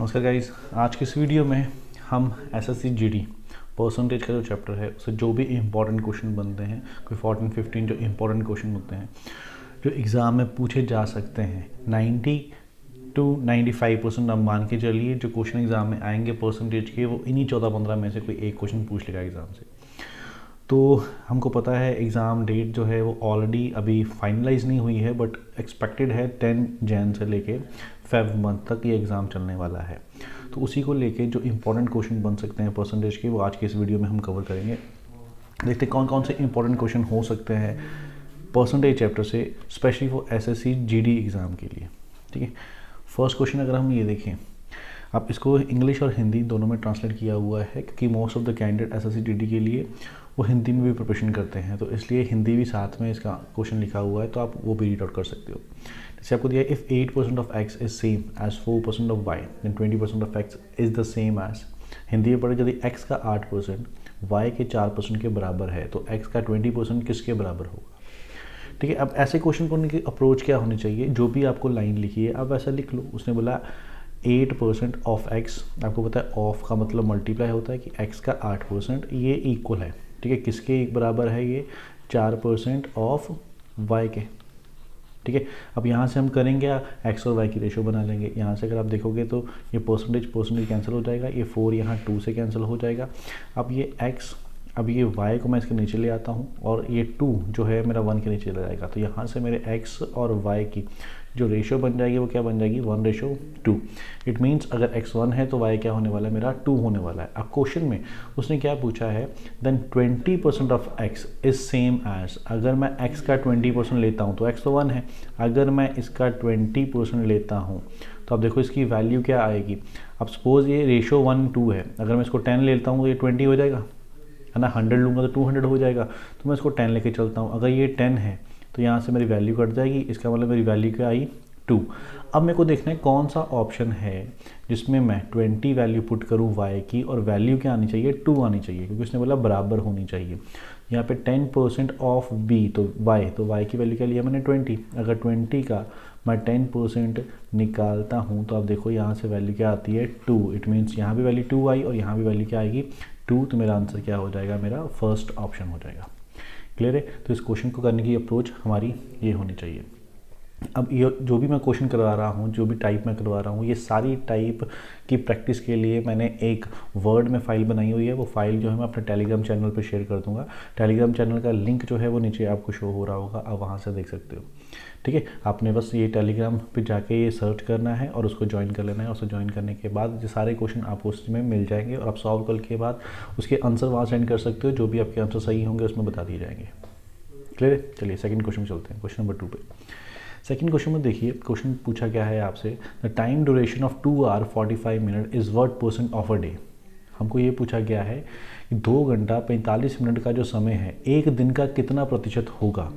नमस्कार गाइस, आज की इस वीडियो में हम एसएससी जीडी परसेंटेज का जो चैप्टर है उससे जो भी इम्पोर्टेंट क्वेश्चन बनते हैं, कोई 14-15 जो इम्पोर्टेंट क्वेश्चन होते हैं जो एग्ज़ाम में पूछे जा सकते हैं, 90 to 95% आप मान के चलिए जो क्वेश्चन एग्ज़ाम में आएंगे परसेंटेज के, वो इन्हीं 14-15 में से कोई एक क्वेश्चन पूछ लेगा एग्ज़ाम से। तो हमको पता है एग्ज़ाम डेट जो है वो ऑलरेडी अभी फाइनलाइज नहीं हुई है, बट एक्सपेक्टेड है 10 जैन से लेके फेब मंथ तक ये एग्ज़ाम चलने वाला है। तो उसी को लेके जो इंपॉर्टेंट क्वेश्चन बन सकते हैं परसेंटेज के, वो आज के इस वीडियो में हम कवर करेंगे। देखते कौन कौन से इंपॉर्टेंट क्वेश्चन हो सकते हैं परसेंटेज चैप्टर से, specially for SSC GD exam के लिए। ठीक है, फर्स्ट क्वेश्चन अगर हम ये देखें, आप इसको इंग्लिश और हिंदी दोनों में ट्रांसलेट किया हुआ है क्योंकि most of the candidate SSC GD के लिए वो हिंदी में भी प्रिपरेशन करते हैं, तो इसलिए हिंदी भी साथ में इसका क्वेश्चन लिखा हुआ है, तो आप वो भी रीड आउट कर सकते हो। जैसे आपको दिया, if 8% of x is same as 4% of y then 20% of x is the same as. Hindi में पढ़े, यदि एक्स का 8% वाई के 4% के बराबर है तो एक्स का 20% किसके बराबर होगा। ठीक है, अब ऐसे क्वेश्चन करने की अप्रोच क्या होनी चाहिए, जो भी आपको लाइन लिखी है आप ऐसा लिख लो। उसने बोला 8% ऑफ एक्स, आपको पता है ऑफ का मतलब मल्टीप्लाई होता है कि एक्स का 8% ये इक्वल है। ठीक है, किसके एक बराबर है, ये 4% ऑफ वाई के। ठीक है, अब यहाँ से हम करेंगे एक्स और वाई की रेशो बना लेंगे। यहाँ से अगर आप देखोगे तो ये परसेंटेज कैंसिल हो जाएगा, ये 4 यहाँ 2 से कैंसिल हो जाएगा। अब ये एक्स, अब ये वाई को मैं इसके नीचे ले आता हूँ और ये 2 जो है मेरा 1 के नीचे ले जाएगा, तो यहाँ से मेरे एक्स और वाई की जो रेशो बन जाएगी वो क्या बन जाएगी, 1:2। इट मीन्स अगर x 1 है तो y क्या होने वाला है, मेरा 2 होने वाला है। अब क्वेश्चन में उसने क्या पूछा है, then 20% of x is same as. अगर मैं x का 20% लेता हूँ तो x तो 1 है, अगर मैं इसका 20% लेता हूँ तो अब देखो इसकी वैल्यू क्या आएगी। अब सपोज ये रेशो 1:2 है, अगर मैं इसको 10 लेता हूँ तो ये 20 हो जाएगा, है ना। 100 लूँगा तो 200 हो जाएगा, तो मैं इसको 10 लेके चलता हूँ। अगर ये 10 है तो यहाँ से मेरी वैल्यू कट जाएगी, इसका मतलब मेरी वैल्यू क्या आई, 2। अब मेरे को देखना है कौन सा ऑप्शन है जिसमें मैं 20 वैल्यू पुट करूँ y की और वैल्यू क्या आनी चाहिए, 2 आनी चाहिए, क्योंकि उसने बोला बराबर होनी चाहिए। यहाँ पे 10% ऑफ b तो y की वैल्यू क्या लिया मैंने, 20। अगर 20 का मैं 10% निकालता हूँ तो आप देखो यहाँ से वैल्यू क्या आती है, 2। इट मीन्स यहाँ भी वैल्यू 2 आई और यहाँ भी वैल्यू क्या आएगी, 2। तो मेरा आंसर क्या हो जाएगा, मेरा फर्स्ट ऑप्शन हो जाएगा। क्लियर है, तो इस क्वेश्चन को करने की अप्रोच हमारी ये होनी चाहिए। अब ये जो भी मैं क्वेश्चन करवा रहा हूँ, जो भी टाइप मैं करवा रहा हूँ, ये सारी टाइप की प्रैक्टिस के लिए मैंने एक वर्ड में फ़ाइल बनाई हुई है। वो फाइल जो है मैं अपने टेलीग्राम चैनल पे शेयर कर दूंगा। टेलीग्राम चैनल का लिंक जो है वो नीचे आपको शो हो रहा होगा, आप वहाँ से देख सकते हो। ठीक है, आपने बस ये टेलीग्राम पे जाके ये सर्च करना है और उसको ज्वाइन कर लेना है। उसको ज्वाइन करने के बाद ये सारे क्वेश्चन आपको उसमें मिल जाएंगे और आप सॉल्व करने के बाद उसके आंसर वहाँ सेंड कर सकते हो। जो भी आपके आंसर सही होंगे उसमें बता दिए जाएंगे। क्लियर है, चलिए सेकंड क्वेश्चन में चलते हैं, क्वेश्चन नंबर 2 पे। सेकंड क्वेश्चन में देखिए, क्वेश्चन पूछा गया है आपसे, the time duration of 2 hour 45 minute is what percent of a day. हमको ये पूछा गया है कि 2 घंटा 45 मिनट का जो समय है, एक दिन का कितना प्रतिशत होगा।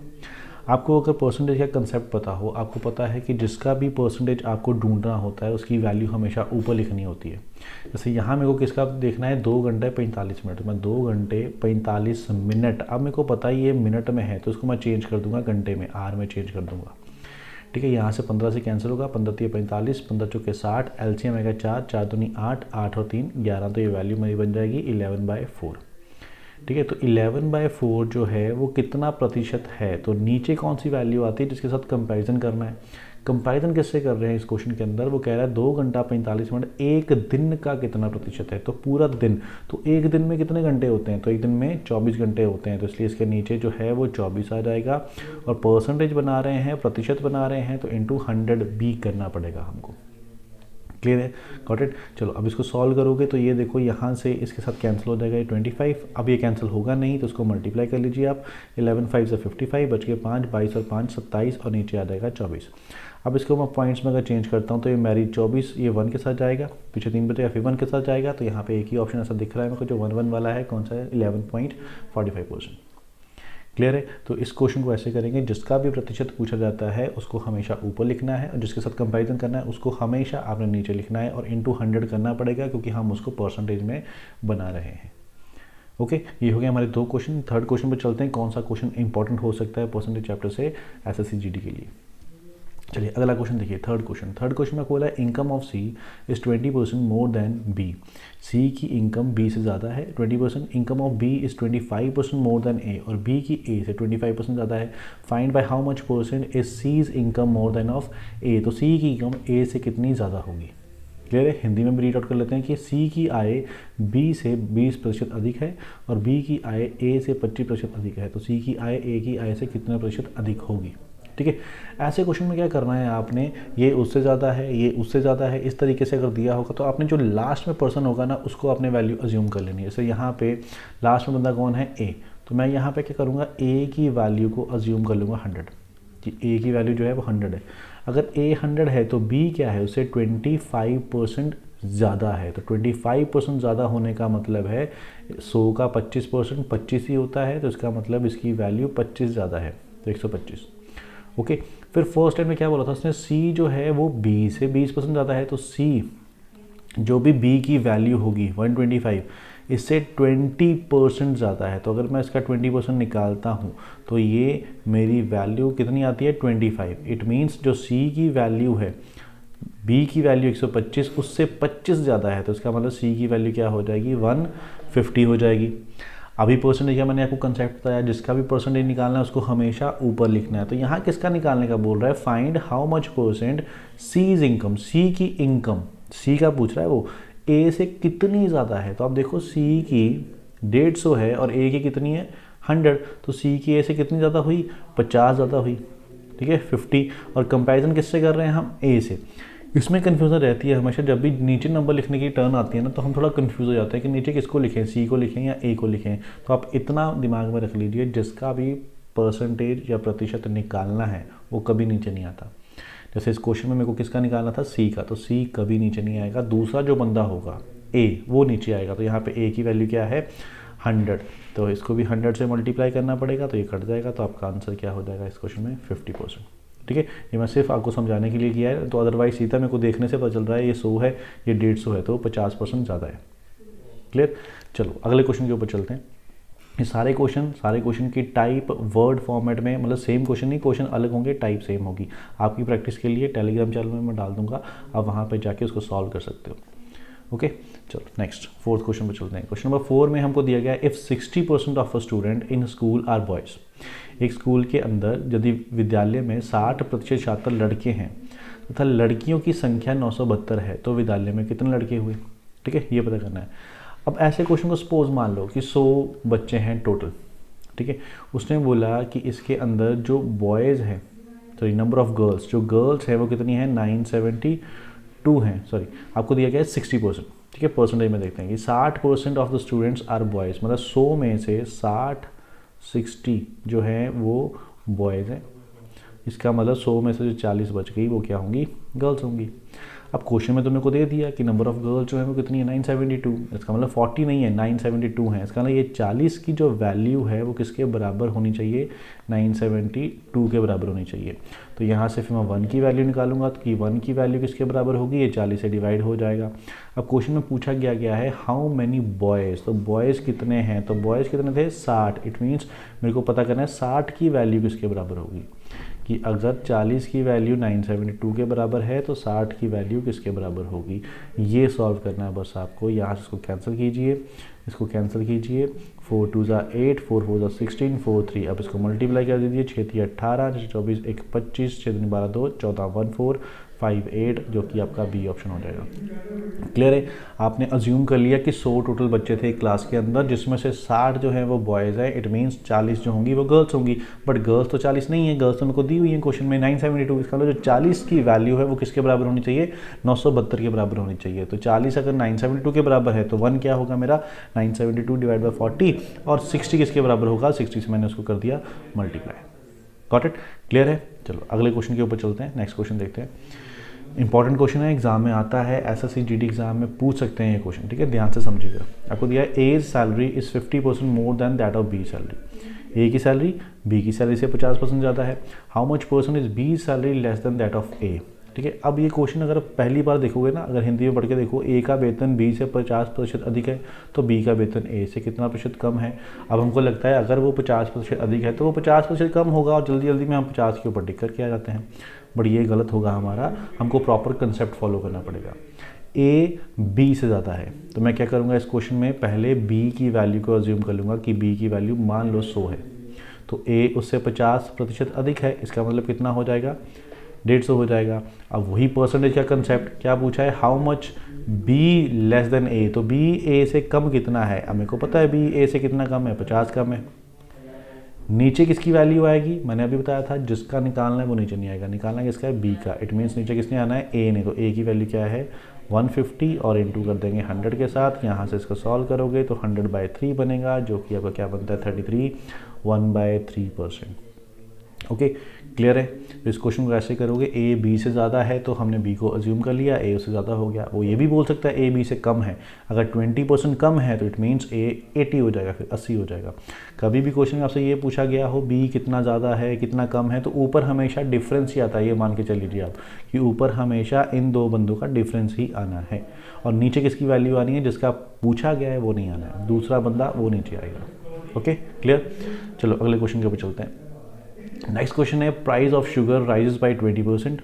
आपको अगर परसेंटेज का कंसेप्ट पता हो, आपको पता है कि जिसका भी परसेंटेज आपको ढूंढना होता है उसकी वैल्यू हमेशा ऊपर लिखनी होती है। जैसे यहाँ मेरे को किसका देखना है, 2 घंटे 45 मिनट, मैं 2 घंटे 45 मिनट, अब मेरे को पता है ये मिनट में है तो उसको मैं चेंज कर दूंगा घंटे में, आर में चेंज कर दूंगा। ठीक है, यहाँ से 15 से कैंसिल होगा, 15 3 45, 15 चौके 60, एलसीएम आएगा 4, 4 दूनी 8, 8 और 3 11, तो ये वैल्यू मेरी बन जाएगी 11/4। ठीक है, तो 11/4 जो है वो कितना प्रतिशत है, तो नीचे कौन सी वैल्यू आती है जिसके साथ कंपैरिजन करना है। कंपैरिजन किससे कर रहे हैं इस क्वेश्चन के अंदर, वो कह रहा है 2 घंटा 45 मिनट एक दिन का कितना प्रतिशत है, तो पूरा दिन। तो एक दिन में कितने घंटे होते हैं, तो एक दिन में 24 घंटे होते हैं, तो इसलिए इसके नीचे जो है वो 24 आ जाएगा। और परसेंटेज बना रहे हैं, प्रतिशत बना रहे हैं, तो इंटू 100 भी करना पड़ेगा हमको। क्लियर है, गॉट इट। चलो अब इसको सॉल्व करोगे तो ये देखो यहाँ से इसके साथ कैंसिल हो जाएगा ये 25। अब ये कैंसिल होगा नहीं तो उसको मल्टीप्लाई कर लीजिए आप, 11 5 से 55, बच के 5, 22 और 5 27 और नीचे आ जाएगा 24। अब इसको मैं पॉइंट्स में अगर चेंज करता हूँ तो ये मेरी 24 ये 1 के साथ जाएगा, पीछे 3 बचेगा, फिर 1 के साथ जाएगा, तो यहाँ पे एक ही ऑप्शन ऐसा दिख रहा है मेरे को जो 1 वाला है, कौन सा है, 11.45%। क्लियर है, तो इस क्वेश्चन को ऐसे करेंगे, जिसका भी प्रतिशत पूछा जाता है उसको हमेशा ऊपर लिखना है और जिसके साथ कंपैरिजन करना है उसको हमेशा आपने नीचे लिखना है और इंटू 100 करना पड़ेगा क्योंकि हम उसको परसेंटेज में बना रहे हैं। ओके, ये हो गया हमारे 2 क्वेश्चन। थर्ड क्वेश्चन पर चलते हैं, कौन सा क्वेश्चन इंपॉर्टेंट हो सकता है परसेंटेज चैप्टर से एसएससी जीडी के लिए। चलिए अगला क्वेश्चन देखिए, थर्ड क्वेश्चन में बोला है income of C is 20% more than B. C की इनकम बी से ज़्यादा है 20%, income of B is 25% more than A, और बी की ए से 25% ज़्यादा है। Find by how much percent is C's income more than of A. तो सी की इनकम ए से कितनी ज़्यादा होगी। क्लियर है। हिंदी में भी रीड आउट कर लेते हैं कि सी की आय बी से 20% अधिक है और बी की आय ए से 25% अधिक है। तो सी की आय ए की आय से कितने प्रतिशत अधिक होगी। ठीक है। ऐसे क्वेश्चन में क्या करना है आपने, ये उससे ज़्यादा है, ये उससे ज़्यादा है, इस तरीके से अगर दिया होगा तो आपने जो लास्ट में पर्सन होगा ना उसको आपने वैल्यू अज्यूम कर लेनी है। जैसे यहाँ पे लास्ट में बंदा कौन है, ए, तो मैं यहाँ पे क्या करूँगा, ए की वैल्यू को अज्यूम कर लूँगा 100 कि ए की वैल्यू जो है वो 100 है। अगर ए 100 है तो बी क्या है, उससे 25% ज़्यादा है। तो 25% ज़्यादा होने का मतलब है 100 का 25% 25 ही होता है, तो इसका मतलब इसकी वैल्यू 25 ज़्यादा है, तो 125। ओके। फिर फर्स्ट टाइम में क्या बोला था उसने, सी जो है वो बी से 20% ज़्यादा है, तो सी जो भी बी की वैल्यू होगी 125 इससे 20% ज़्यादा है। तो अगर मैं इसका 20% निकालता हूँ तो ये मेरी वैल्यू कितनी आती है 25। इट मीन्स जो सी की वैल्यू है, बी की वैल्यू 125 उससे 25 ज़्यादा है, तो इसका मतलब सी की वैल्यू क्या हो जाएगी 150 हो जाएगी। अभी परसेंटेज का मैंने आपको कंसेप्ट बताया, जिसका भी परसेंटेज निकालना है उसको हमेशा ऊपर लिखना है। तो यहाँ किसका निकालने का बोल रहा है, find how much percent C's income, C की इनकम, सी का पूछ रहा है वो, ए से कितनी ज़्यादा है। तो आप देखो सी की 150 है और ए की कितनी है 100, तो सी की ए से कितनी ज़्यादा हुई 50 ज़्यादा हुई। ठीक है 50, और कंपैरिजन किससे कर रहे हैं हम, ए से। इसमें कन्फ्यूज़न रहती है हमेशा, जब भी नीचे नंबर लिखने की टर्न आती है ना तो हम थोड़ा कंफ्यूज हो जाते हैं कि नीचे किसको लिखें, सी को लिखें या ए को लिखें। तो आप इतना दिमाग में रख लीजिए, जिसका भी परसेंटेज या प्रतिशत निकालना है वो कभी नीचे नहीं आता। जैसे इस क्वेश्चन में मेरे को किसका निकालना था, सी का, तो सी कभी नीचे नहीं आएगा। दूसरा जो बंदा होगा ए, वो नीचे आएगा। तो यहाँ पे ए की वैल्यू क्या है 100, तो इसको भी 100 से मल्टीप्लाई करना पड़ेगा, तो ये कट जाएगा। तो आपका आंसर क्या हो जाएगा इस क्वेश्चन में 50%। ठीक है, ये मैं सिर्फ आपको समझाने के लिए किया है। तो अदरवाइज सीधा मेरे को देखने से पता चल रहा है ये 100 है, ये 150 है, तो 50% ज़्यादा है। क्लियर। चलो अगले क्वेश्चन के ऊपर चलते हैं। ये सारे क्वेश्चन की टाइप वर्ड फॉर्मेट में, मतलब सेम क्वेश्चन नहीं, क्वेश्चन अलग होंगे, टाइप सेम होगी। आपकी प्रैक्टिस के लिए टेलीग्राम चैनल में मैं डाल दूंगा, आप वहाँ पर जाके उसको सॉल्व कर सकते हो। ओके चलो नेक्स्ट फोर्थ क्वेश्चन पर चलते हैं। क्वेश्चन नंबर 4 में हमको दिया गया, if 60% of a student in school are boys. एक स्कूल के अंदर यदि विद्यालय में 60% छात्र लड़के हैं तथा लड़कियों की संख्या 972 है, तो विद्यालय में कितने लड़के हुए। ठीक है, ये पता करना है। अब ऐसे क्वेश्चन को सपोज मान लो कि 100 बच्चे हैं टोटल। ठीक है, उसने बोला कि इसके अंदर जो बॉयज़ हैं, सॉरी नंबर ऑफ गर्ल्स, जो गर्ल्स हैं वो कितनी है 972 हैं। सॉरी आपको दिया गया है 60%। ठीक है, परसेंटेज में देखते हैं कि 60% of the students are boys, मतलब 100 में से 60 जो है वो बॉयज़ हैं। इसका मतलब 100 में से जो 40 बच गई वो क्या होंगी, गर्ल्स होंगी। अब क्वेश्चन में तो मेरे को दे दिया कि नंबर ऑफ गर्ल्स जो है वो कितनी है 972, इसका मतलब 40 नहीं है 972 है। इसका मतलब ये 40 की जो वैल्यू है वो किसके बराबर होनी चाहिए, 972 के बराबर होनी चाहिए। तो यहाँ से फिर मैं 1 की वैल्यू निकालूंगा, तो कि 1 की वैल्यू किसके बराबर होगी, ये 40 से डिवाइड हो जाएगा। अब क्वेश्चन में पूछा गया है हाउ मैनी बॉयज़, तो बॉयज़ कितने हैं, तो बॉयज़ कितने थे 60। इट मीन्स मेरे को पता करना है 60 की वैल्यू किसके बराबर होगी, कि अगर 40 की वैल्यू 972 के बराबर है तो 60 की वैल्यू किसके बराबर होगी, ये सॉल्व करना है बस आपको। यहाँ से इसको कैंसिल कीजिए, इसको कैंसिल कीजिए, 4 2 ज़ा 8, 4 4 ज़ा 16, 4 3। अब इसको मल्टीप्लाई कर दीजिए, 6 3 18, 24 1 25, 6 3 12 2, 14 1 4 5 8, जो कि आपका बी ऑप्शन हो जाएगा। क्लियर है। आपने अज्यूम कर लिया कि 100 टोटल बच्चे थे क्लास के अंदर, जिसमें से 60 जो है वो बॉयज़ है। इट मीन्स 40 जो होंगी वो गर्ल्स होंगी, बट गर्ल्स तो 40 नहीं है, गर्ल्स तो मेरे को दी हुई है क्वेश्चन में 972। इसका मतलब जो 40 की वैल्यू है वो किसके बराबर होनी चाहिए, 972 के बराबर होनी चाहिए। तो 40 अगर 972 के बराबर है तो 1 क्या होगा मेरा 972 डिवाइड बाई 40, और 60 किसके बराबर होगा, 60 से मैंने उसको कर दिया मल्टीप्लाई। Got it. क्लियर है। चलो अगले क्वेश्चन के ऊपर चलते हैं। नेक्स्ट क्वेश्चन देखते हैं। इंपॉर्टेंट क्वेश्चन है, एग्जाम में आता है, एसएससी जीडी एग्जाम में पूछ सकते हैं ये क्वेश्चन। ठीक है, ध्यान से समझिएगा। आपको दिया है A's salary is 50% more than that of B salary. A की सैलरी बी की सैलरी से 50% ज़्यादा है। How much percent is B salary less than that of A. ठीक है। अब ये क्वेश्चन अगर पहली बार देखोगे ना, अगर हिंदी में पढ़ के देखो, ए का वेतन बी से 50% अधिक है तो बी का वेतन ए से कितना प्रतिशत कम है। अब हमको लगता है अगर वो 50% अधिक है तो वो 50% कम होगा और जल्दी जल्दी में हम 50 के ऊपर टिक करके आ जाते हैं, बट ये गलत होगा हमारा। हमको प्रॉपर कंसेप्ट फॉलो करना पड़ेगा। ए बी से ज़्यादा है तो मैं क्या करूँगा इस क्वेश्चन में, पहले बी की वैल्यू को अज्यूम कर लूँगा कि बी की वैल्यू मान लो 100 है, तो ए उससे 50% अधिक है, इसका मतलब कितना हो जाएगा, 150 हो जाएगा। अब वही परसेंटेज का कंसेप्ट क्या पूछा है, how much B less than A, तो बी ए से कम कितना है। अब मेरे को पता है बी ए से कितना कम है, 50 कम है। नीचे किसकी वैल्यू आएगी, मैंने अभी बताया था जिसका निकालना है वो नीचे नहीं आएगा, निकालना किसका है, बी का। इट मीन्स नीचे किसने आना है, ए ने, तो ए की वैल्यू क्या है 150 और इंटू कर देंगे 100 के साथ। यहाँ से इसको सॉल्व करोगे तो 100/3 बनेगा, जो कि आपका क्या बनता है 33, 1/3%। ओके, क्लियर है। तो इस क्वेश्चन को ऐसे करोगे, ए बी से ज़्यादा है तो हमने बी को अज्यूम कर लिया, ए उससे ज़्यादा हो गया। वो ये भी बोल सकता है ए बी से कम है, अगर 20% कम है तो इट मीन्स ए 80 हो जाएगा, फिर 80 हो जाएगा। कभी भी क्वेश्चन में आपसे ये पूछा गया हो बी कितना ज़्यादा है कितना कम है, तो ऊपर हमेशा डिफरेंस ही आता है, ये मान के चल लीजिए आप कि ऊपर हमेशा इन दो बंदों का डिफरेंस ही आना है, और नीचे किसकी वैल्यू आनी है, जिसका पूछा गया है वो नहीं आना है, दूसरा बंदा वो नीचे आएगा। Okay, clear. चलो अगले क्वेश्चन के ऊपर चलते हैं। नेक्स्ट क्वेश्चन है, price of sugar rises by 20%।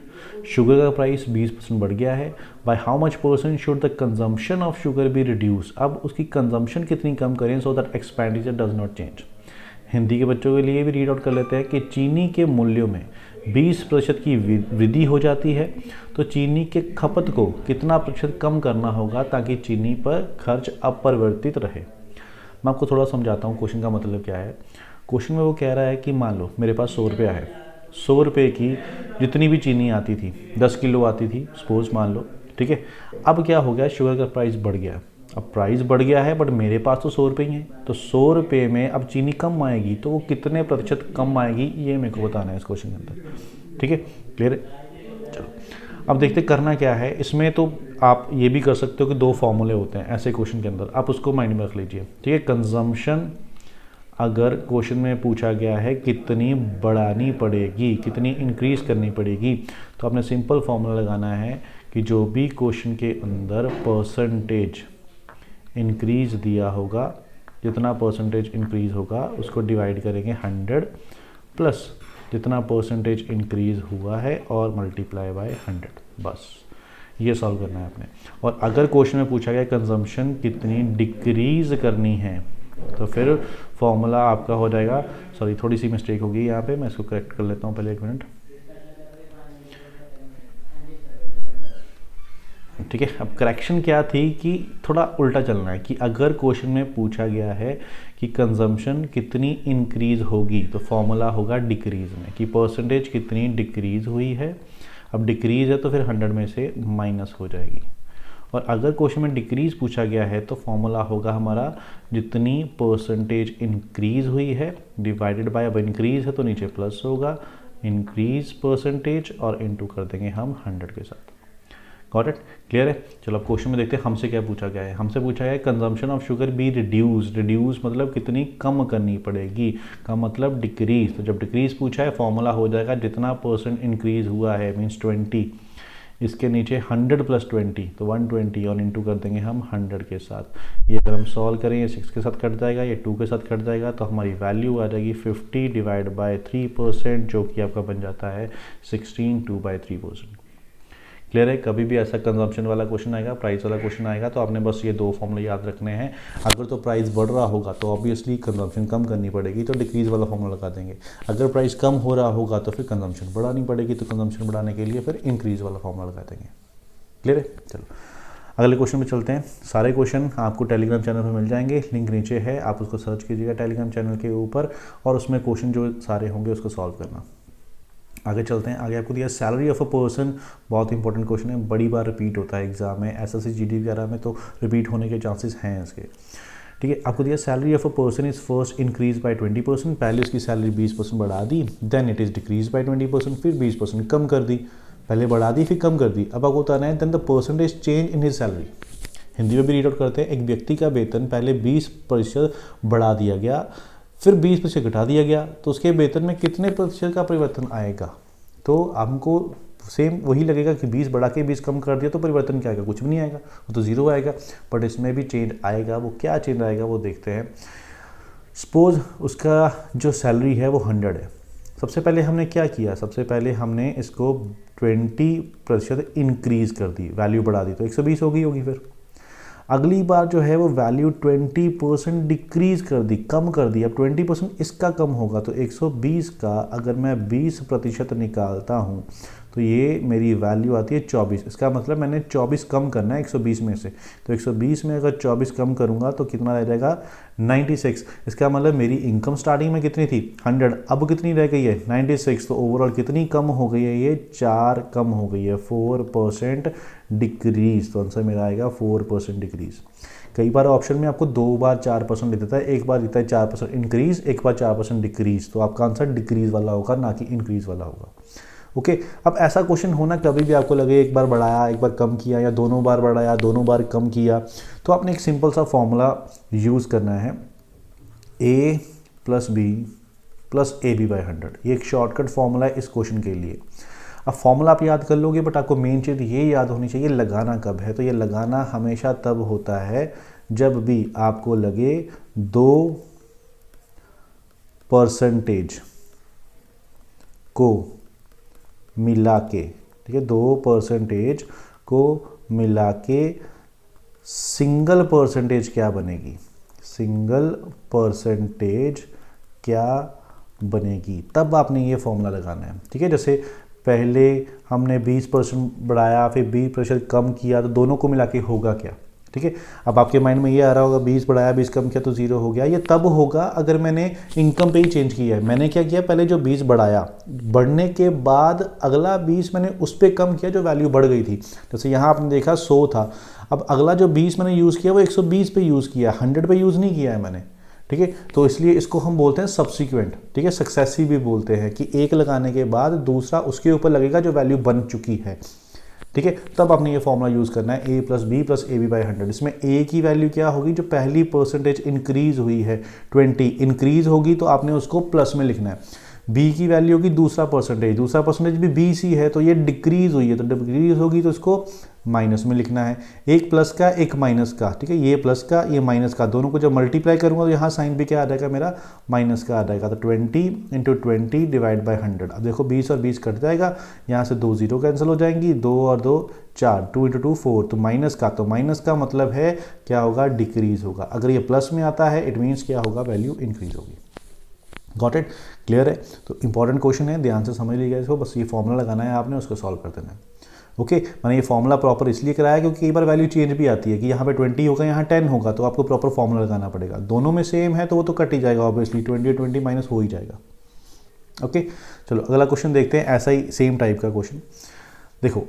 Sugar का प्राइस 20% बढ़ गया है, bye how much percent should the consumption of sugar be reduce. अब उसकी कंजम्पशन कितनी कम करें so that expenditure does not change. Hindi के बच्चों के लिए भी रीड आउट कर लेते हैं कि चीनी के मूल्यों में 20% की वृद्धि हो जाती है तो चीनी के खपत को कितना प्रतिशत कम करना होगा ताकि चीनी पर खर्च अपरिवर्तित रहे। मैं आपको थोड़ा समझाता हूँ क्वेश्चन का मतलब क्या है। क्वेश्चन में वो कह रहा है कि मान लो मेरे पास 100 रुपया है, 100 रुपये की जितनी भी चीनी आती थी 10 किलो आती थी सपोज मान लो, ठीक है। अब क्या हो गया, शुगर का प्राइस बढ़ गया। अब प्राइस बढ़ गया है बट मेरे पास तो 100 रुपये ही हैं, तो 100 रुपये में अब चीनी कम आएगी तो वो कितने प्रतिशत कम आएगी ये मेरे को बताना है इस क्वेश्चन के अंदर, ठीक है, क्लियर है। चलो अब देखते करना क्या है इसमें। तो आप ये भी कर सकते हो कि 2 फॉर्मूले होते हैं ऐसे क्वेश्चन के अंदर, आप उसको माइंड में रख लीजिए, ठीक है। कंजम्पशन अगर क्वेश्चन में पूछा गया है कितनी बढ़ानी पड़ेगी, कितनी इंक्रीज करनी पड़ेगी, तो आपने सिंपल फॉर्मूला लगाना है कि जो भी क्वेश्चन के अंदर परसेंटेज इंक्रीज दिया होगा, जितना परसेंटेज इंक्रीज होगा उसको डिवाइड करेंगे 100 प्लस जितना परसेंटेज इंक्रीज हुआ है और मल्टीप्लाई बाय 100, बस ये सॉल्व करना है आपने। और अगर क्वेश्चन में पूछा गया कंजम्पशन कितनी डिक्रीज करनी है तो फिर फॉर्मूला आपका हो जाएगा, सॉरी थोड़ी सी मिस्टेक होगी यहाँ पे, मैं इसको करेक्ट कर लेता हूँ पहले, 1 मिनट, ठीक है। अब करेक्शन क्या थी कि थोड़ा उल्टा चलना है कि अगर क्वेश्चन में पूछा गया है कि कंजम्पशन कितनी इंक्रीज होगी तो फॉर्मूला होगा डिक्रीज में, कि परसेंटेज कितनी डिक्रीज हुई है। अब डिक्रीज है तो फिर 100 में से माइनस हो जाएगी। और अगर क्वेश्चन में डिक्रीज पूछा गया है तो फॉर्मूला होगा हमारा जितनी परसेंटेज इंक्रीज हुई है डिवाइडेड बाय, अब इंक्रीज है तो नीचे प्लस होगा, इंक्रीज परसेंटेज और इनटू कर देंगे हम 100 के साथ। गॉट इट, क्लियर है। चलो अब क्वेश्चन में देखते हैं हमसे क्या पूछा गया है। हमसे पूछा गया है consumption of sugar be reduce. Reduce मतलब कितनी कम करनी पड़ेगी, का मतलब डिक्रीज। तो जब डिक्रीज पूछा है फॉर्मूला हो जाएगा जितना परसेंट इंक्रीज हुआ है मीन्स 20, इसके नीचे 100 प्लस 20 तो 120 और इंटू कर देंगे हम 100 के साथ। ये अगर हम सॉल्व करें ये 6 के साथ कट जाएगा, ये 2 के साथ कट जाएगा, तो हमारी वैल्यू आ जाएगी 50 डिवाइड बाय 3%, जो कि आपका बन जाता है 16 2/3%। क्लियर है। कभी भी ऐसा कंजम्पशन वाला क्वेश्चन आएगा, प्राइस वाला क्वेश्चन आएगा तो आपने बस ये 2 फॉर्मूले याद रखने हैं। अगर तो प्राइस बढ़ रहा होगा तो ऑब्वियसली कंजम्पशन कम करनी पड़ेगी, तो डिक्रीज वाला फॉर्मूला लगा देंगे। अगर प्राइस कम हो रहा होगा तो फिर कंजम्पशन बढ़ानी पड़ेगी, तो कंजम्पशन बढ़ाने के लिए फिर इंक्रीज वाला फॉर्मूला लगा देंगे। क्लियर है। चलो अगले क्वेश्चन पे चलते हैं। सारे क्वेश्चन आपको टेलीग्राम चैनल पर मिल जाएंगे, लिंक नीचे है, आप उसको सर्च कीजिएगा टेलीग्राम चैनल के ऊपर और उसमें क्वेश्चन जो सारे होंगे उसको सॉल्व करना। आगे चलते हैं। आगे आपको दिया सैलरी ऑफ अ पर्सन, बहुत इंपॉर्टेंट क्वेश्चन है, बड़ी बार रिपीट होता है एग्जाम में, एसएससी जीडी वगैरह में तो रिपीट होने के चांसेस हैं इसके, ठीक है। आपको दिया salary of a person is first increase by 20%, पहले उसकी सैलरी 20% बढ़ा दी, then it is decrease by 20%, फिर 20% कम कर दी, पहले बढ़ा दी फिर कम कर दी। अब आपको बताना है then the percentage change in his salary. Hindi में भी रीड आउट करते हैं। एक व्यक्ति का वेतन पहले 20% बढ़ा दिया गया, फिर 20% घटा दिया गया, तो उसके वेतन में कितने प्रतिशत का परिवर्तन आएगा। तो हमको सेम वही लगेगा कि 20 बढ़ा के 20 कम कर दिया तो परिवर्तन क्या आएगा, कुछ भी नहीं आएगा, वो तो ज़ीरो आएगा। बट इसमें भी चेंज आएगा, वो क्या चेंज आएगा वो देखते हैं। सपोज उसका जो सैलरी है वो 100 है। सबसे पहले हमने क्या किया, सबसे पहले हमने इसको 20% इंक्रीज़ कर दी, वैल्यू बढ़ा दी, तो 120 हो गई होगी। फिर अगली बार जो है वो वैल्यू 20% डिक्रीज़ कर दी, कम कर दी। अब 20% इसका कम होगा तो 120 का अगर मैं 20% निकालता हूँ तो ये मेरी वैल्यू आती है 24। इसका मतलब मैंने 24 कम करना है 120 में से, तो 120 में अगर 24 कम करूँगा तो कितना रह जाएगा 96। इसका मतलब मेरी इनकम स्टार्टिंग में कितनी थी 100, अब कितनी रह गई है 96। तो ओवरऑल कितनी कम हो गई है, ये 4 कम हो गई है, 4% डिक्रीज। तो आंसर मेरा आएगा 4% डिक्रीज। कई बार ऑप्शन में आपको 2 बार 4% दे देता है, एक बार देता है 4% इंक्रीज, एक बार 4% डिक्रीज, तो आपका आंसर डिक्रीज वाला होगा ना कि इंक्रीज वाला होगा। ओके अब ऐसा क्वेश्चन होना कभी भी आपको लगे एक बार बढ़ाया एक बार कम किया या दोनों बार बढ़ाया दोनों बार कम किया, तो आपने एक सिंपल सा फॉर्मूला यूज़ करना है, a + b + ab/100। ये एक शॉर्टकट फॉर्मूला है इस क्वेश्चन के लिए। अब फॉर्मूला आप याद कर लोगे, बट आपको मेन चीज़ ये याद होनी चाहिए लगाना कब है। तो ये लगाना हमेशा तब होता है जब भी आपको लगे 2% को मिला के, ठीक है, 2% को मिला के सिंगल परसेंटेज क्या बनेगी, सिंगल परसेंटेज क्या बनेगी, तब आपने ये फॉर्मूला लगाना है। ठीक है, जैसे पहले हमने 20% बढ़ाया फिर 20% कम किया, तो दोनों को मिला के होगा क्या। ठीक है, अब आपके माइंड में ये आ रहा होगा 20 बढ़ाया 20 कम किया तो 0 हो गया। ये तब होगा अगर मैंने इनकम पे ही चेंज किया है। मैंने क्या किया, पहले जो 20 बढ़ाया, बढ़ने के बाद अगला 20 मैंने उस पर कम किया जो वैल्यू बढ़ गई थी। जैसे यहाँ आपने देखा 100 था, अब अगला जो 20 मैंने यूज़ किया वो 120 पे यूज़ किया, 100 पे यूज़ नहीं किया है मैंने। ठीक है, तो इसलिए इसको हम बोलते हैं सब्सिक्वेंट। ठीक है, सक्सेसिव भी बोलते हैं कि एक लगाने के बाद दूसरा उसके ऊपर लगेगा जो वैल्यू बन चुकी है। ठीक है, तब आपने ये फॉर्मूला यूज़ करना है a + b + ab/100। इसमें a की वैल्यू क्या होगी, जो पहली परसेंटेज इंक्रीज हुई है 20 इंक्रीज होगी तो आपने उसको प्लस में लिखना है। b की वैल्यू होगी दूसरा परसेंटेज भी BC है तो ये डिक्रीज हुई है, तो डिक्रीज होगी तो इसको माइनस में लिखना है। एक प्लस का एक माइनस का, ठीक है, ये प्लस का ये माइनस का, दोनों को जब मल्टीप्लाई करूंगा तो यहाँ साइन भी क्या आ जाएगा, मेरा माइनस का आ जाएगा। तो 20 × 20 / 100। अब देखो 20 और 20 कट जाएगा, यहाँ से 2 0 कैंसिल हो जाएंगी, 2 और 2 4, 2 × 2 4, तो माइनस का मतलब है क्या होगा, डिक्रीज होगा। अगर ये प्लस में आता है इट मीन्स क्या होगा, वैल्यू इंक्रीज होगी। गॉट इट, क्लियर है। तो इंपॉर्टेंट क्वेश्चन है, ध्यान से समझ लीजिएगा इसको, बस ये फॉर्मूला लगाना है आपने, उसको सॉल्व कर देना है। ओके, मैंने ये फॉर्मूला प्रॉपर इसलिए कराया क्योंकि कई बार वैल्यू चेंज भी आती है कि यहाँ पे 20 होगा यहाँ 10 होगा, तो आपको प्रॉपर फॉर्मूला लगाना पड़ेगा। दोनों में सेम है तो वो तो कट ही जाएगा ऑब्वियसली, 20 और 20 माइनस हो ही जाएगा। ओके, चलो अगला क्वेश्चन देखते हैं, ऐसा ही सेम टाइप का क्वेश्चन। देखो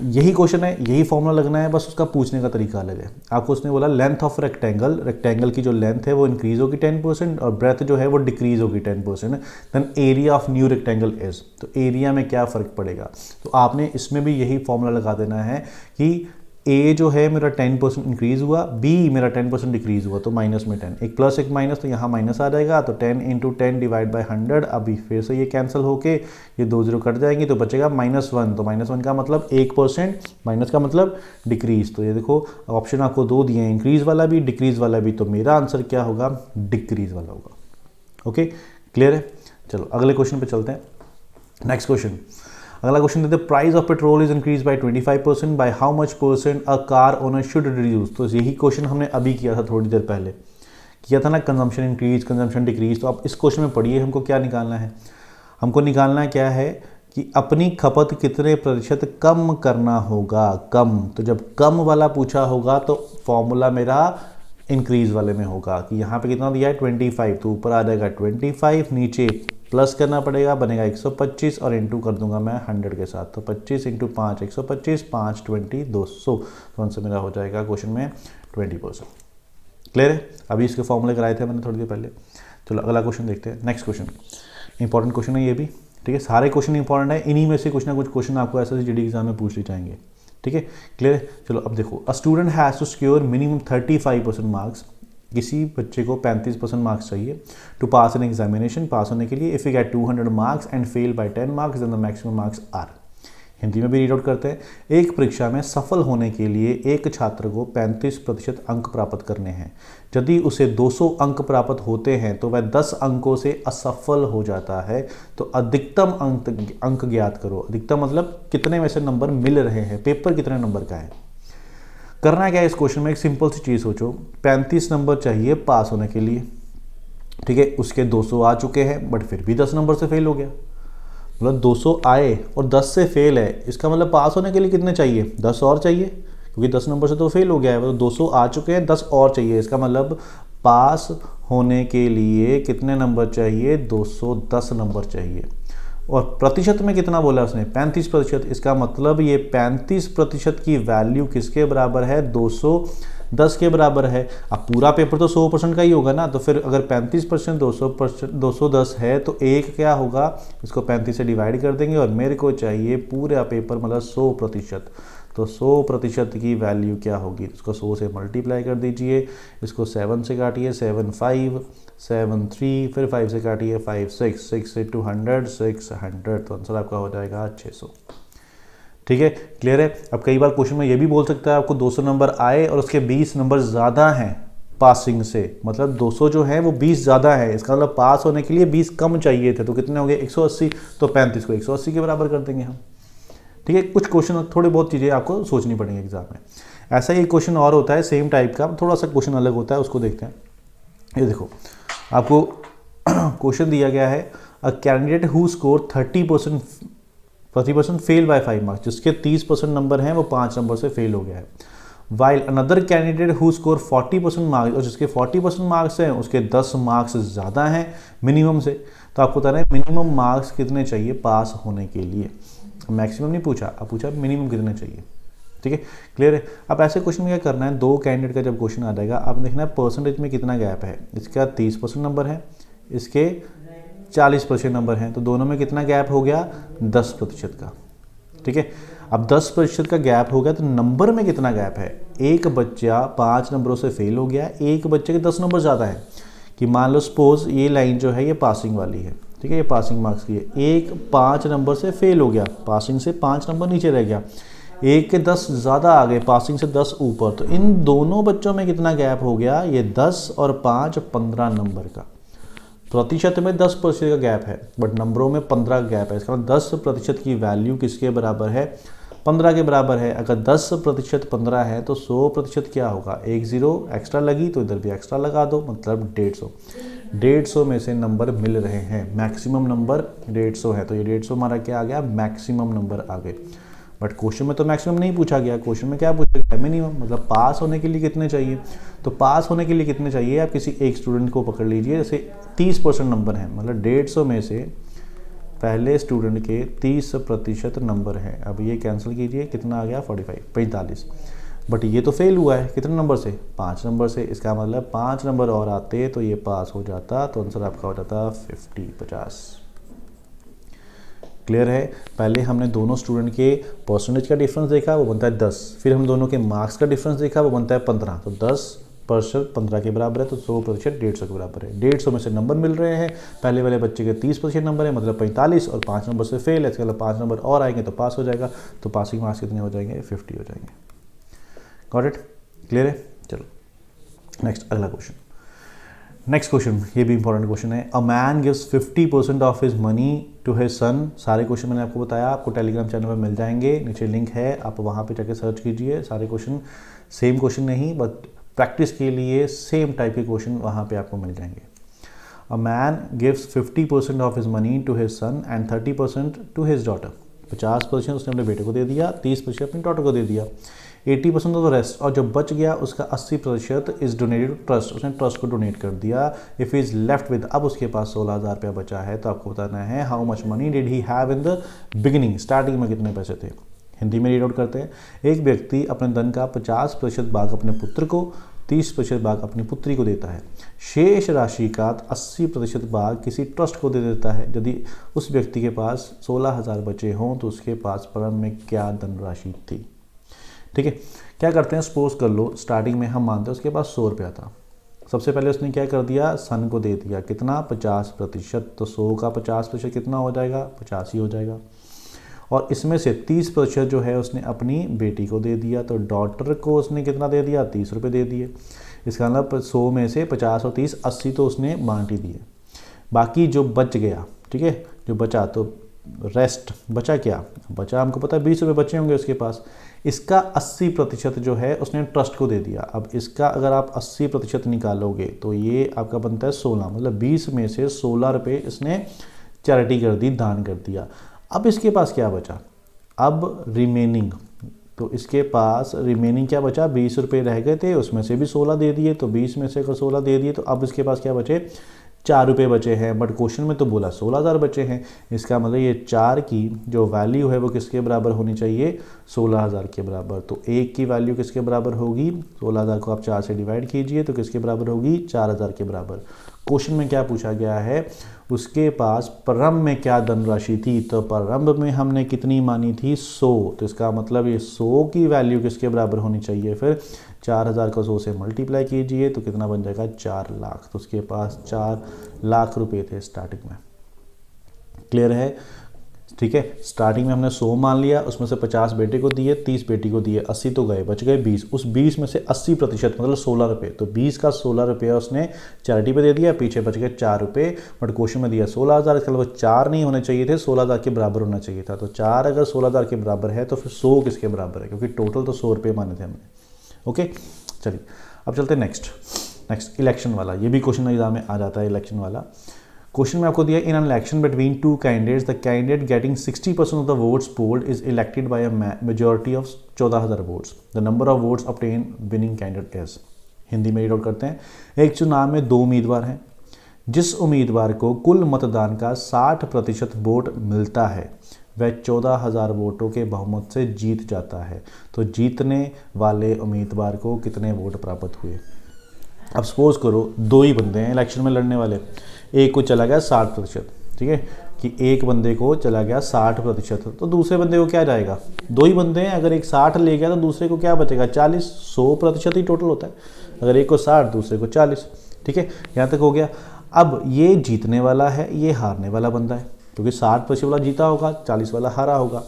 यही क्वेश्चन है, यही फॉर्मूला लगना है, बस उसका पूछने का तरीका अलग है। आपको उसने बोला लेंथ ऑफ रेक्टेंगल की जो लेंथ है वो इंक्रीज होगी 10% और ब्रेथ जो है वो डिक्रीज होगी 10%। Then area of new rectangle is, तो एरिया में क्या फ़र्क पड़ेगा। तो आपने इसमें भी यही फॉर्मूला लगा देना है कि ए जो है मेरा 10% इंक्रीज हुआ, बी मेरा 10% डिक्रीज हुआ, तो माइनस में 10, एक प्लस एक माइनस, तो यहाँ माइनस आ जाएगा, तो 10 × 10 / 100। अभी फिर से ये कैंसिल होके ये 2 0 कट जाएंगी तो बचेगा -1। तो -1 का मतलब 1%, माइनस का मतलब डिक्रीज। तो ये देखो ऑप्शन आपको 2 दिए हैं, इंक्रीज वाला भी डिक्रीज वाला भी, तो मेरा आंसर क्या होगा, डिक्रीज वाला होगा। ओके, क्लियर है। चलो अगले क्वेश्चन पे चलते हैं। नेक्स्ट क्वेश्चन, अगला क्वेश्चन देते हैं, price of petrol is increase by 25%, bye how much % a car owner should reduce. तो यही क्वेश्चन हमने अभी किया था, थोड़ी देर पहले किया था ना, कंजम्पशन इंक्रीज कंजम्पशन डिक्रीज। तो आप इस क्वेश्चन में पढ़िए, हमको क्या निकालना है, हमको निकालना क्या है कि अपनी खपत कितने % कम करना होगा, कम। तो जब कम वाला पूछा होगा तो फॉर्मूला मेरा इंक्रीज वाले में होगा कि यहाँ पे कितना दिया है 25, तो ऊपर आ जाएगा 25, नीचे प्लस करना पड़ेगा, बनेगा 125 और इंटू कर दूंगा मैं 100 के साथ, तो 25 × 5 125, 5 20 200। तो आंसर मेरा हो जाएगा क्वेश्चन में 20%। क्लियर है, अभी इसके फॉर्मूले कराए थे मैंने थोड़ी देर पहले। चलो अगला क्वेश्चन देखते हैं। नेक्स्ट क्वेश्चन इंपॉर्टेंट क्वेश्चन है ये भी, ठीक है, सारे क्वेश्चन इंपॉर्टेंट है, इन्हीं में से कुछ ना कुछ क्वेश्चन आपको SSGD एग्जाम में पूछ ले जाएंगे। ठीक है, क्लियर है। चलो अब देखो, a student has to secure minimum 35% marks, किसी बच्चे को 35% मार्क्स चाहिए to pass an examination, pass होने के लिए। If you get 200 marks and fail by 10 marks then the maximum marks are. Hindi में भी रीड आउट करते हैं। एक परीक्षा में सफल होने के लिए एक छात्र को 35% अंक प्राप्त करने हैं। यदि उसे 200 अंक प्राप्त होते हैं तो वह 10 अंकों से असफल हो जाता है। तो अधिकतम अंक ज्ञात करो। अधिकतम मतलब कितने में से नंबर मिल रहे हैं, पेपर कितने नंबर का है। करना क्या है इस क्वेश्चन में, एक सिंपल सी चीज़ सोचो, 35 नंबर चाहिए पास होने के लिए, ठीक है। उसके 200 आ चुके हैं बट फिर भी 10 नंबर से फेल हो गया। मतलब 200 आए और 10 से फेल है, इसका मतलब पास होने के लिए कितने चाहिए, 10 और चाहिए, क्योंकि 10 नंबर से तो फेल हो गया है। तो 200 आ चुके हैं, 10 और चाहिए। इसका मतलब पास होने के लिए कितने नंबर चाहिए, 210 नंबर चाहिए। और प्रतिशत में कितना बोला उसने, 35%। इसका मतलब ये 35% की वैल्यू किसके बराबर है, 210 के बराबर है। अब पूरा पेपर तो 100% का ही होगा ना, तो फिर अगर 35% 210 है तो एक क्या होगा, इसको 35 से डिवाइड कर देंगे और मेरे को चाहिए पूरा पेपर मतलब 100%। तो 100% की वैल्यू क्या होगी, इसको 100 से मल्टीप्लाई कर दीजिए, इसको 7 से काटिए, 7 5 7 3, फिर 5 से काटिए, 5 6 6 से 200 600, तो आंसर आपका हो जाएगा 600। ठीक है, क्लियर है। अब कई बार क्वेश्चन में ये भी बोल सकता है आपको 200 नंबर आए और उसके 20 नंबर ज़्यादा हैं पासिंग से, मतलब 200 जो है वो 20 ज़्यादा है, इसका मतलब पास होने के लिए 20 कम चाहिए थे। तो कितने हो गए, 180। तो 35 को 180 के बराबर कर देंगे हम। ठीक है, कुछ क्वेश्चन थोड़ी बहुत चीज़ें आपको सोचनी पड़ेंगी एग्जाम में। ऐसा ही क्वेश्चन और होता है सेम टाइप का, थोड़ा सा क्वेश्चन अलग होता है, उसको देखते हैं। ये देखो आपको क्वेश्चन दिया गया है, a candidate who score 30% fail by 5 marks, जिसके 30% नंबर हैं वो 5 नंबर से फेल हो गया है। While another candidate who score 40% marks, और जिसके 40% मार्क्स हैं उसके 10 मार्क्स ज़्यादा हैं मिनिमम से। तो आपको बता रहे हैं मिनिमम मार्क्स कितने चाहिए पास होने के लिए। मैक्सिमम नहीं पूछा, अब पूछा मिनिमम कितने चाहिए। ठीक है, क्लियर है। अब ऐसे क्वेश्चन में क्या करना है, दो कैंडिडेट का जब क्वेश्चन आ जाएगा, आप देखना है परसेंटेज में कितना गैप है। इसका 30% नंबर है, इसके 40% नंबर हैं, तो दोनों में कितना गैप हो गया, 10% का। ठीक है, अब 10% का गैप हो गया तो नंबर में कितना गैप है। एक बच्चा 5 नंबरों से फेल हो गया, एक बच्चे के 10 नंबर ज़्यादा है। कि मान लो सपोज ये लाइन जो है ये पासिंग वाली है, ठीक है, ये पासिंग मार्क्स की है। एक 5 नंबर से फेल हो गया, पासिंग से 5 नंबर नीचे रह गया, एक के 10 ज़्यादा आ गए, पासिंग से 10 ऊपर। तो इन दोनों बच्चों में कितना गैप हो गया, ये 10 और 5 15 नंबर का। प्रतिशत में 10% का गैप है बट नंबरों में 15 का गैप है। इसका मतलब 10% की वैल्यू किसके बराबर है, 15 के बराबर है। अगर 10% 15 है तो 100% क्या होगा, एक जीरो एक्स्ट्रा लगी तो इधर भी एक्स्ट्रा लगा दो, मतलब 150। 150 में से नंबर मिल रहे हैं, मैक्सिमम नंबर 150 है, तो ये 150 हमारा क्या आ गया, मैक्सिमम नंबर आ गए। बट क्वेश्चन में तो मैक्सिमम नहीं पूछा गया, क्वेश्चन में क्या पूछा गया, मिनिमम, मतलब पास होने के लिए कितने चाहिए। तो पास होने के लिए कितने चाहिए, आप किसी एक स्टूडेंट को पकड़ लीजिए, जैसे 30% नंबर है, मतलब 150 में से पहले स्टूडेंट के 30% नंबर है। अब ये कैंसिल कीजिए, कितना आ गया, 45। बट ये तो फेल हुआ है, कितने नंबर से, 5 नंबर से। इसका मतलब 5 नंबर और आते तो ये पास हो जाता, तो आंसर आपका हो जाता 50। क्लियर है। पहले हमने दोनों स्टूडेंट के परसेंटेज का डिफरेंस देखा, वो बनता है 10। फिर हम दोनों के मार्क्स का डिफरेंस देखा, वो बनता है 15। तो 10% 15 के बराबर है, तो 100% 150 के बराबर है। 150 में से नंबर मिल रहे हैं, पहले वाले बच्चे के 30% नंबर है, मतलब 45, और 5 नंबर से फेल है, इसके मतलब 5 नंबर और आएंगे तो पास हो जाएगा। तो पासिंग मार्क्स कितने हो जाएंगे, 50 हो जाएंगे। गॉट इट, क्लियर है। चलो नेक्स्ट, अगला क्वेश्चन। नेक्स्ट क्वेश्चन, ये भी इंपॉर्टेंट क्वेश्चन है। A man gives 50% of his money to his son. सारे क्वेश्चन मैंने आपको बताया, आपको टेलीग्राम चैनल पर मिल जाएंगे, नीचे लिंक है, आप वहाँ पे जाके सर्च कीजिए। सारे क्वेश्चन, सेम क्वेश्चन नहीं बट प्रैक्टिस के लिए सेम टाइप के क्वेश्चन वहाँ पे आपको मिल जाएंगे। A man gives 50% of his money to his son and 30% to his daughter. 50% उसने अपने बेटे को दे दिया, 30% अपनी डॉटर को दे दिया, 80% ऑफ द रेस्ट, और जो बच गया उसका 80% इज डोनेटेड टू ट्रस्ट, उसने ट्रस्ट को डोनेट कर दिया। इफ इज लेफ्ट विद, अब उसके पास 16,000 रुपया बचा है, तो आपको बताना है how much money did he have in the beginning, starting में कितने पैसे थे। हिंदी में रीड आउट करते हैं। एक व्यक्ति अपने धन का 50% भाग अपने पुत्र को, 30% भाग अपनी पुत्री को देता है। शेष राशि का 80% भाग किसी ट्रस्ट को दे देता है। यदि उस व्यक्ति के पास 16,000 बचे हों तो उसके पास प्रारंभ में क्या धनराशि थी। ठीक है, क्या करते हैं, सपोज कर लो स्टार्टिंग में हम मानते हैं उसके पास 100 रुपया था। सबसे पहले उसने क्या कर दिया, सन को दे दिया, कितना, 50%। तो 100 का 50% कितना हो जाएगा, 50 ही हो जाएगा। और इसमें से 30% जो है उसने अपनी बेटी को दे दिया, तो डॉटर को उसने कितना दे दिया, 30 रुपये दे दिए। इसका मतलब 100 में से 50 और 30 80 तो उसने बांट ही दिए। बाकी जो बच गया, ठीक है, जो बचा तो रेस्ट बचा क्या, बचा हमको पता है 20 रुपये बचे होंगे उसके पास। इसका 80% जो है उसने ट्रस्ट को दे दिया। अब इसका अगर आप 80% निकालोगे तो ये आपका बनता है 16, मतलब 20 में से 16 रुपये इसने चैरिटी कर दी, दान कर दिया। अब इसके पास क्या बचा, अब रिमेनिंग, तो इसके पास रिमेनिंग क्या बचा, 20 रुपये रह गए थे, उसमें से भी 16 दे दिए, तो 20 में से अगर 16 दे दिए तो अब इसके पास क्या बचे, 4 रुपये बचे हैं। बट क्वेश्चन में तो बोला 16,000 बचे हैं। इसका मतलब ये 4 की जो वैल्यू है वो किसके बराबर होनी चाहिए, 16,000 के बराबर। तो 1 की वैल्यू किसके बराबर होगी, 16,000 को आप 4 से डिवाइड कीजिए तो किसके बराबर होगी, 4,000 के बराबर। क्वेश्चन में क्या पूछा गया है, उसके पास प्रारंभ में क्या धनराशि थी, तो प्रारंभ में हमने कितनी मानी थी, 100। तो इसका मतलब ये 100 की वैल्यू किसके बराबर होनी चाहिए, फिर 4,000 को 100 से मल्टीप्लाई कीजिए तो कितना बन जाएगा, 4 लाख। तो उसके पास 4 लाख रुपए थे स्टार्टिंग में। क्लियर है, ठीक है। स्टार्टिंग में हमने 100 मान लिया, उसमें से 50 बेटे को दिए, 30 बेटी को दिए, 80 तो गए, बच गए 20। उस 20 में से 80% मतलब 16 रुपये, तो 20 का 16 रुपया उसने चैरिटी पे दे दिया, पीछे बच गए 4 रुपये। बट क्वेश्चन में दिया 16,000, इसका मतलब 4 नहीं होने चाहिए थे, 16,000 के बराबर होना चाहिए था। तो 4 अगर 16,000 के बराबर है तो फिर 100 किसके बराबर है, क्योंकि टोटल तो 100 रुपये माने थे हमने। ओके, चलिए अब चलते हैं नेक्स्ट इलेक्शन वाला। ये भी क्वेश्चन एग्जाम में आ जाता है, इलेक्शन वाला। क्वेश्चन में आपको दिया, in an election between 2 candidates the candidate getting 60% of the votes polled is elected by a majority of 14,000 votes. The number of votes obtain winning candidate is. Hindi में read out करते हैं। एक चुनाव में 2 उम्मीदवार हैं, जिस उम्मीदवार को कुल मतदान का 60% वोट मिलता है वह 14,000 वोटों के बहुमत से जीत जाता है। तो जीतने वाले उम्मीदवार को कितने वोट प्राप्त हुए। अब सपोज करो 2 ही बंदे हैं इलेक्शन में लड़ने वाले, एक को चला गया 60%, ठीक है, कि एक बंदे को चला गया 60%, तो दूसरे बंदे को क्या जाएगा, 2 ही बंदे हैं, अगर एक 60 ले गया तो दूसरे को क्या बचेगा, 40। 100% ही टोटल होता है, अगर एक को 60 दूसरे को 40, ठीक है, यहाँ तक हो गया। अब ये जीतने वाला है, ये हारने वाला बंदा है, क्योंकि 60% वाला जीता होगा, 40 वाला हारा होगा।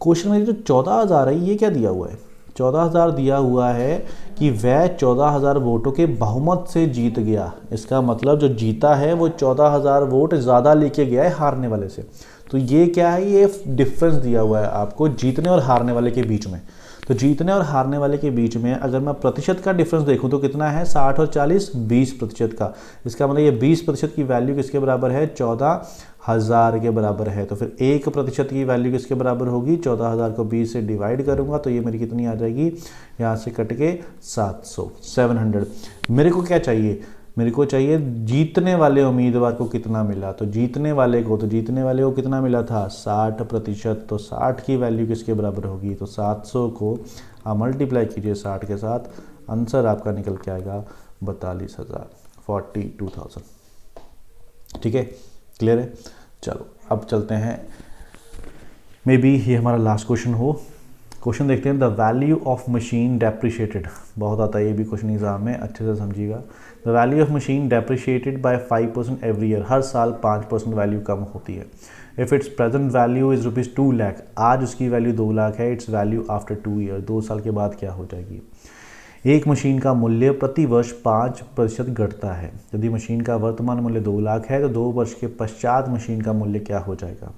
क्वेश्चन में जो 14,000 है ये क्या दिया हुआ है, 14,000 दिया हुआ है कि वह 14,000 वोटों के बहुमत से जीत गया। इसका मतलब जो जीता है वो 14,000 वोट ज़्यादा लेके गया है हारने वाले से। तो ये क्या है, ये डिफरेंस दिया हुआ है आपको जीतने और हारने वाले के बीच में। तो जीतने और हारने वाले के बीच में अगर मैं प्रतिशत का डिफरेंस देखूं तो कितना है, 60 और 40 20% का। इसका मतलब ये 20% की वैल्यू किसके बराबर है, 14,000 के बराबर है। तो फिर 1% की वैल्यू किसके बराबर होगी, 14,000 को 20 से डिवाइड करूंगा तो ये मेरी कितनी आ जाएगी, यहाँ से कट के 700। मेरे को क्या चाहिए, मेरे को चाहिए जीतने वाले उम्मीदवार को कितना मिला। तो जीतने वाले को कितना मिला था, 60%। तो 60 की वैल्यू किसके बराबर होगी, तो 700 को आप मल्टीप्लाई कीजिए 60 के साथ, आंसर आपका निकल के आएगा 42,000, 42,000। ठीक है, क्लियर है। चलो अब चलते हैं, मे बी ये हमारा लास्ट क्वेश्चन हो। क्वेश्चन देखते हैं, the value of machine depreciated, बहुत आता है ये भी क्वेश्चन एग्जाम में, अच्छे से समझिएगा। The value of machine depreciated by 5% every year, हर साल 5% वैल्यू कम होती है। If it's present value is ₹2 lakh, आज उसकी वैल्यू 2 लाख है, इट्स वैल्यू आफ्टर 2 ईयर, 2 साल के बाद क्या हो जाएगी। एक मशीन का मूल्य प्रति वर्ष 5% घटता है। यदि मशीन का वर्तमान मूल्य 2 लाख है तो 2 वर्ष के पश्चात मशीन का मूल्य क्या हो जाएगा।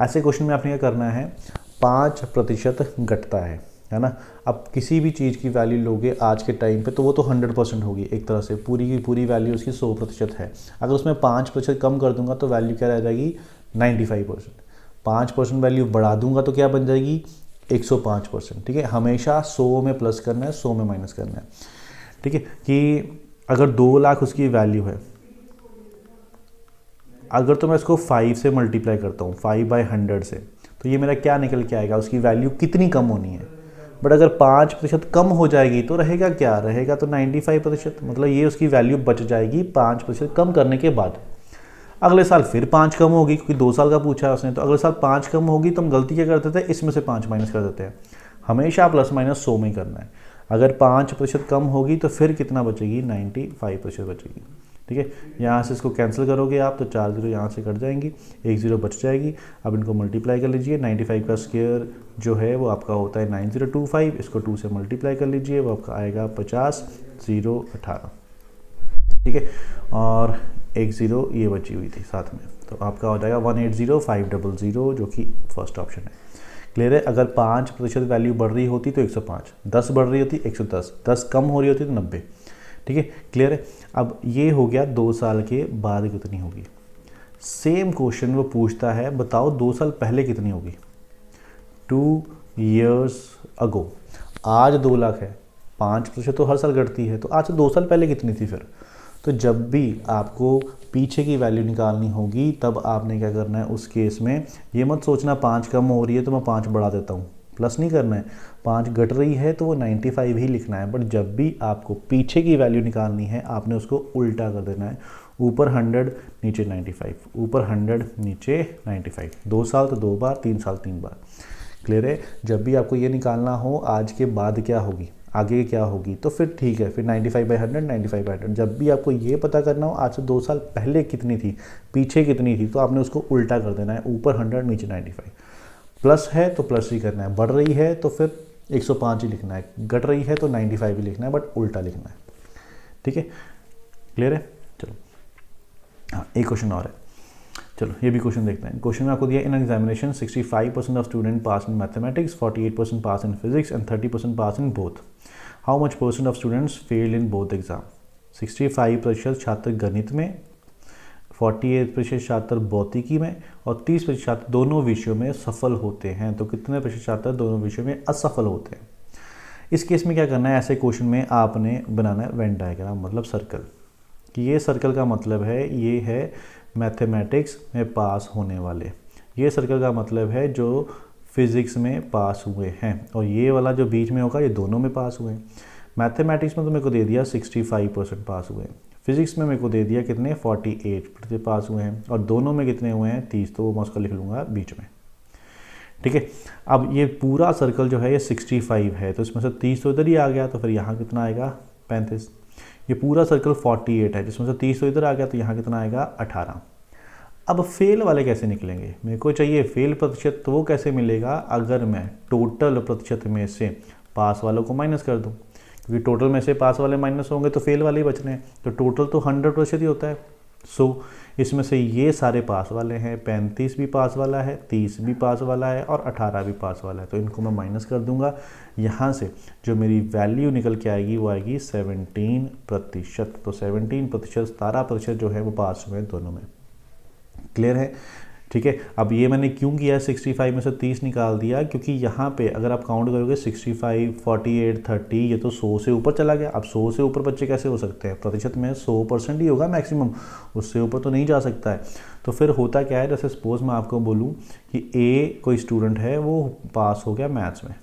ऐसे क्वेश्चन में आपने क्या करना है, 5% घटता है ना। अब किसी भी चीज़ की वैल्यू लोगे आज के टाइम पे तो वो तो 100% होगी, एक तरह से पूरी की पूरी वैल्यू उसकी 100% है। अगर उसमें 5% कम कर दूंगा तो वैल्यू क्या रह जाएगी, 95%। 5% वैल्यू बढ़ा दूंगा तो क्या बन जाएगी, 105%। ठीक है, हमेशा 100 में प्लस करना है, 100 में माइनस करना है। ठीक है, कि अगर 2 लाख उसकी वैल्यू है, अगर तो मैं इसको 5 से मल्टीप्लाई करता हूँ, 5/100 से, तो ये मेरा क्या निकल के आएगा, उसकी वैल्यू कितनी कम होनी है। बट अगर 5% कम हो जाएगी तो रहेगा क्या, रहेगा तो 95%, मतलब ये उसकी वैल्यू बच जाएगी 5% कम करने के बाद। अगले साल फिर 5 कम होगी, क्योंकि 2 साल का पूछा है उसने, तो अगले साल 5 कम होगी तो हम गलती क्या करते थे, इसमें से 5 माइनस कर देते हैं। हमेशा प्लस माइनस 100 में ही करना है। अगर 5% कम होगी तो फिर कितना बचेगी, 95% बचेगी। ठीक है। यहाँ से इसको कैंसिल करोगे आप तो 4 जीरो यहाँ से कट जाएंगी, 1 जीरो बच जाएगी। अब इनको मल्टीप्लाई कर लीजिए, 95 का स्क्वायर जो है वो आपका होता है 9025, इसको 2 से मल्टीप्लाई कर लीजिए, वो आपका आएगा 50 0 18, ठीक है। और 1 जीरो ये बची हुई थी साथ में, तो आपका हो जाएगा 1805000, जो कि फर्स्ट ऑप्शन है। क्लियर है। अगर 5% वैल्यू बढ़ रही होती तो 105, 10 बढ़ रही होती 110, 10 कम हो रही होती तो 90, ठीक है। क्लियर है। अब ये हो गया 2 साल के बाद कितनी होगी। सेम क्वेश्चन वो पूछता है, बताओ 2 साल पहले कितनी होगी, 2 years ago। आज 2 लाख है, 5% तो हर साल घटती है, तो आज से 2 साल पहले कितनी थी फिर। तो जब भी आपको पीछे की वैल्यू निकालनी होगी तब आपने क्या करना है, उस केस में ये मत सोचना 5 कम हो रही है तो मैं 5 बढ़ा देता हूँ, प्लस नहीं करना है। 5 घट रही है तो वो 95 ही लिखना है। बट जब भी आपको पीछे की वैल्यू निकालनी है आपने उसको उल्टा कर देना है, ऊपर 100 नीचे 95, ऊपर 100 नीचे 95। 2 साल तो 2 बार, 3 साल 3 बार। क्लियर है। जब भी आपको ये निकालना हो आज के बाद क्या होगी, आगे क्या होगी, तो फिर ठीक है, फिर 95/100 95/100। जब भी आपको ये पता करना हो आज से 2 साल पहले कितनी थी, पीछे कितनी थी, तो आपने उसको उल्टा कर देना है, ऊपर 100 नीचे 95। प्लस है तो प्लस ही करना है, बढ़ रही है तो फिर 105 ही लिखना है, घट रही है तो 95 ही लिखना है, बट उल्टा लिखना है, ठीक है। क्लियर है। चलो हाँ, एक क्वेश्चन और है, चलो ये भी क्वेश्चन देखते हैं। क्वेश्चन में आपको दिया, in examination 65% of student pass in mathematics, 48% pass in physics and 30% pass in both. How much percent of students fail in both exam. 65% छात्र गणित में, 48% छात्र भौतिकी में और 30% छात्र दोनों विषयों में सफल होते हैं। तो कितने प्रतिशत छात्र दोनों विषयों में असफल होते हैं। इस केस में क्या करना है, ऐसे क्वेश्चन में आपने बनाना है वेन डायग्राम, मतलब सर्कल, कि ये सर्कल का मतलब है ये है मैथमेटिक्स में पास होने वाले, ये सर्कल का मतलब है जो फिज़िक्स में पास हुए हैं, और ये वाला जो बीच में होगा ये दोनों में पास हुए हैं। मैथमेटिक्स में तो मेरे को दे दिया 65% पास हुए हैं, फिज़िक्स में मेरे को दे दिया कितने 48% पास हुए हैं, और दोनों में कितने हुए हैं 30, तो वो मैं उसका लिख लूँगा बीच में, ठीक है। अब ये पूरा सर्कल जो है ये 65 है, तो इसमें से 30 तो इधर ही आ गया, तो फिर यहाँ कितना आएगा 35। ये पूरा सर्कल 48 है, जिसमें से 30 तो इधर आ गया, तो यहाँ कितना आएगा 18। अब फेल वाले कैसे निकलेंगे, मेरे को चाहिए फेल प्रतिशत, तो वो कैसे मिलेगा, अगर मैं टोटल प्रतिशत में से पास वालों को माइनस कर दूं, क्योंकि टोटल में से पास वाले माइनस होंगे तो फेल वाले ही बच रहे हैं, तो टोटल तो 100% ही होता है। सो इसमें से ये सारे पास वाले हैं, 35 भी पास वाला है, 30 भी पास वाला है और 18 भी पास वाला है, तो इनको मैं माइनस कर दूंगा। यहाँ से जो मेरी वैल्यू निकल के आएगी वो आएगी 17%। तो 17%, 17% जो है वो पास हुए दोनों में। क्लियर है, ठीक है। अब ये मैंने क्यों किया, 65 में से 30 निकाल दिया, क्योंकि यहाँ पे अगर आप काउंट करोगे 65, 48, 30, ये तो 100 से ऊपर चला गया। अब 100 से ऊपर बच्चे कैसे हो सकते हैं, प्रतिशत में 100% ही होगा मैक्सिमम, उससे ऊपर तो नहीं जा सकता है। तो फिर होता क्या है, जैसे सपोज मैं आपको बोलूँ कि ए कोई स्टूडेंट है वो पास हो गया मैथ्स में,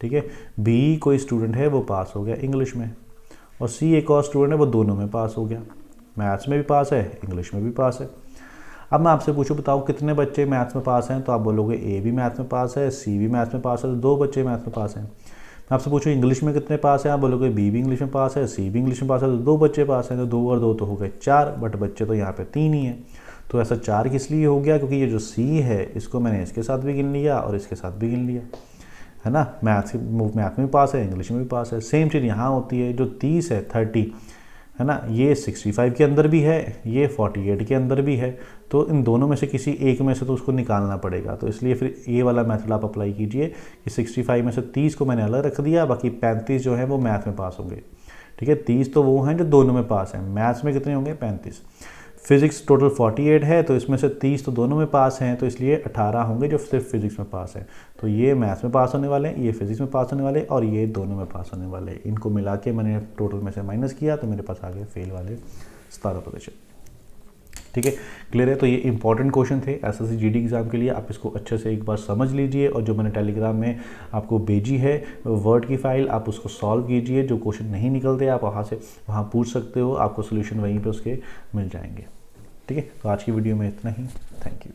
ठीक है, बी कोई स्टूडेंट है वो पास हो गया इंग्लिश में, और सी एक और स्टूडेंट है वो दोनों में पास हो गया, मैथ्स में भी पास है इंग्लिश में भी पास है। अब मैं आपसे पूछूं बताओ कितने बच्चे मैथ्स में पास हैं, तो आप बोलोगे ए भी मैथ्स में पास है, सी भी मैथ्स में पास है, तो 2 बच्चे मैथ्स में पास हैं। मैं आपसे पूछूं इंग्लिश में कितने पास हैं, आप बोलोगे बी भी इंग्लिश में पास है, सी भी इंग्लिश में पास है, तो 2 बच्चे पास हैं, तो 2 और 2 तो हो गए 4, बट बच्चे तो यहाँ पे 3 ही हैं। तो ऐसा 4 किस लिए हो गया, क्योंकि ये जो सी है इसको मैंने इसके साथ भी गिन लिया और इसके साथ भी गिन लिया, है ना। मैथ में भी पास है, इंग्लिश में भी पास है। सेम चीज़ यहाँ होती है, जो 30 है 30, है ना, ये 65 के अंदर भी है, ये 48 के अंदर भी है, तो इन दोनों में से किसी एक में से तो उसको निकालना पड़ेगा। तो इसलिए फिर ये वाला मेथड आप अप्लाई कीजिए कि 65 में से 30 को मैंने अलग रख दिया, बाकी 35 जो है वो मैथ में पास होंगे, ठीक है। 30 तो वो हैं जो दोनों में पास हैं, मैथ्स में कितने होंगे 35। फिजिक्स टोटल 48 है, तो इसमें से 30 तो दोनों में पास हैं, तो इसलिए 18 होंगे जो सिर्फ फिजिक्स में पास हैं। तो ये मैथ्स में पास होने वाले हैं, ये फिजिक्स में पास होने वाले, और ये दोनों में पास होने वाले। इनको मिला के मैंने टोटल में से माइनस किया, तो मेरे पास आ गए फेल वाले 17%, ठीक है। क्लियर है। तो ये इंपॉर्टेंट क्वेश्चन थे एसएससी जीडी एग्जाम के लिए, आप इसको अच्छे से एक बार समझ लीजिए, और जो मैंने टेलीग्राम में आपको भेजी है वर्ड की फाइल, आप उसको सॉल्व कीजिए। जो क्वेश्चन नहीं निकलते आप वहाँ पूछ सकते हो, आपको सोल्यूशन वहीं पे उसके मिल जाएंगे, ठीक है। तो आज की वीडियो में इतना ही, थैंक यू।